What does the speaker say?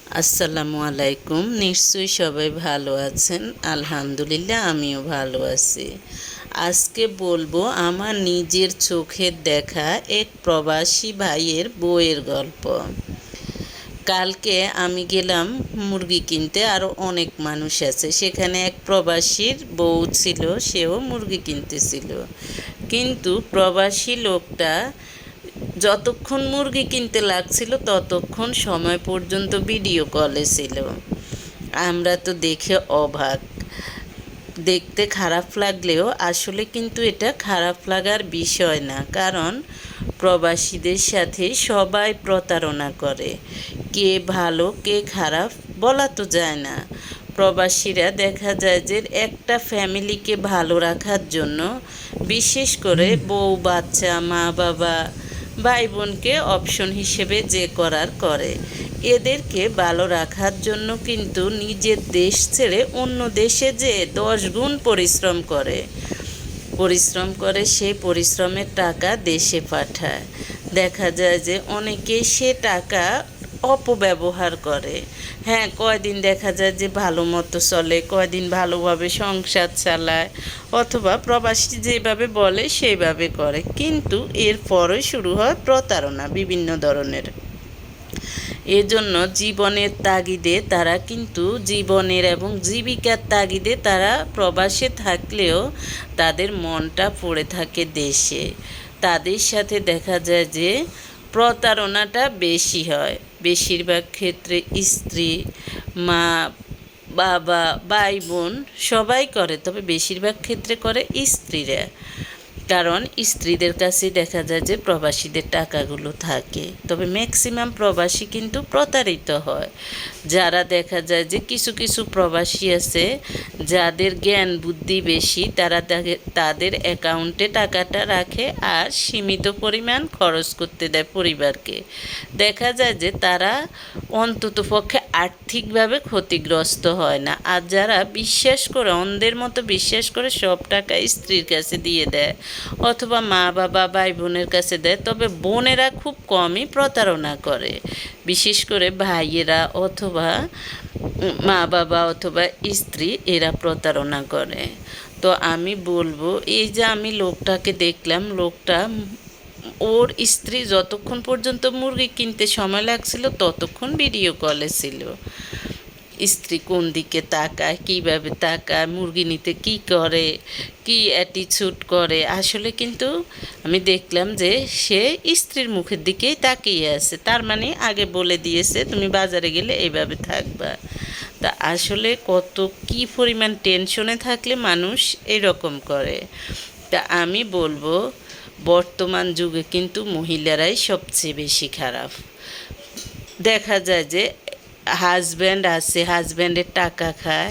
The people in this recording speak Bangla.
আসসালামু আলাইকুম। নিশ্চয়ই সবাই ভালো আছেন। আলহামদুলিল্লাহ আমিও ভালো আছি। আজকে বলবো আমার নিজের চোখের দেখা এক প্রবাসী ভাইয়ের বউয়ের গল্প। কালকে আমি গেলাম মুরগি কিনতে, আরও অনেক মানুষ আছে সেখানে। এক প্রবাসীর বউ ছিল, সেও মুরগি কিনতেছিল। কিন্তু প্রবাসী লোকটা যতক্ষণ মুরগি কিনতে লাগছিল ততক্ষণ সময় পর্যন্ত ভিডিও কলে ছিল। আমরা তো দেখে অবাক। দেখতে খারাপ লাগলেও আসলে কিন্তু এটা খারাপ লাগার বিষয় না, কারণ প্রবাসীদের সাথে সবাই প্রতারণা করে। কে ভালো কে খারাপ বলা তো যায় না। প্রবাসীরা দেখা যায় যে একটা ফ্যামিলিকে ভালো রাখার জন্য বিশেষ করে বউ বাচ্চা মা বাবা ভাই বোনকে অপশন হিসেবে যে করার করে। এদেরকে ভালো রাখার জন্য কিন্তু নিজের দেশ ছেড়ে অন্য দেশে যে 10 গুণ পরিশ্রম করে সেই পরিশ্রমের টাকা দেশে পাঠায়। দেখা যায় যে অনেকেই সে টাকা অপব্যবহার করে। হ্যাঁ, কয়দিন দেখা যায় যে ভালো মতো চলে, কয়দিন ভালোভাবে সংসার চালায়, অথবা প্রবাসী যেভাবে বলে সেইভাবে করে, কিন্তু এরপরই শুরু হয় প্রতারণা বিভিন্ন ধরনের। এজন্য জীবনের তাগিদে তারা কিন্তু জীবনের এবং জীবিকার তাগিদে তারা প্রবাসে থাকলেও তাদের মনটা পড়ে থাকে দেশে। তাদের সাথে দেখা যায় যে প্রতারণাটা বেশি হয়। বেশিরভাগ ক্ষেত্রে স্ত্রী, মা, বাবা, ভাই বোন সবাই করে, তবে বেশিরভাগ ক্ষেত্রে করে স্ত্রীরা। কারণ স্ত্রীদের কাছে দেখা যায় যে প্রবাসীদের টাকাগুলো থাকে। তবে ম্যাক্সিমাম প্রবাসী কিন্তু প্রতারিত হয়। যারা দেখা যায় যে কিছু কিছু প্রবাসী আছে যাদের জ্ঞান বুদ্ধি বেশি, তারা তাদের অ্যাকাউন্টে টাকাটা রাখে আর সীমিত পরিমাণ খরচ করতে দেয় পরিবারকে। দেখা যায় যে তারা অন্ততপক্ষে আর্থিকভাবে ক্ষতিগ্রস্ত হয় না। আর যারা বিশ্বাস করে, অন্ধের মতো বিশ্বাস করে সব টাকা স্ত্রীর কাছে দিয়ে দেয় অথবা মা বাবা ভাই বোনের কাছে দেয়, তবে বোনেরা খুব কমই প্রতারণা করে। বিশেষ করে ভাইয়েরা অথবা মা বাবা অথবা স্ত্রী এরা প্রতারণা করে। তো আমি বলবো, এই যে আমি লোকটাকে দেখলাম, লোকটা ওর স্ত্রী যতক্ষণ পর্যন্ত মুরগি কিনতে সময় লাগছিল ততক্ষণ ভিডিও কলে ছিল। স্ত্রী কোন দিকে তাকায়, কীভাবে তাকায়, মুরগি নিতে কী করে, কী অ্যাটিচিউড করে, আসলে কিন্তু আমি দেখলাম যে সে স্ত্রীর মুখের দিকেই তাকিয়ে আছে। তার মানে আগে বলে দিয়েছে তুমি বাজারে গেলে এইভাবে থাকবা। তা আসলে কত কী পরিমাণ টেনশনে থাকলে মানুষ এরকম করে। তা আমি বলবো, বর্তমান যুগে কিন্তু মহিলারাই সবচেয়ে বেশি খারাপ। দেখা যায় যে হাজব্যান্ড আছে, হাজব্যান্ডের টাকা খায়,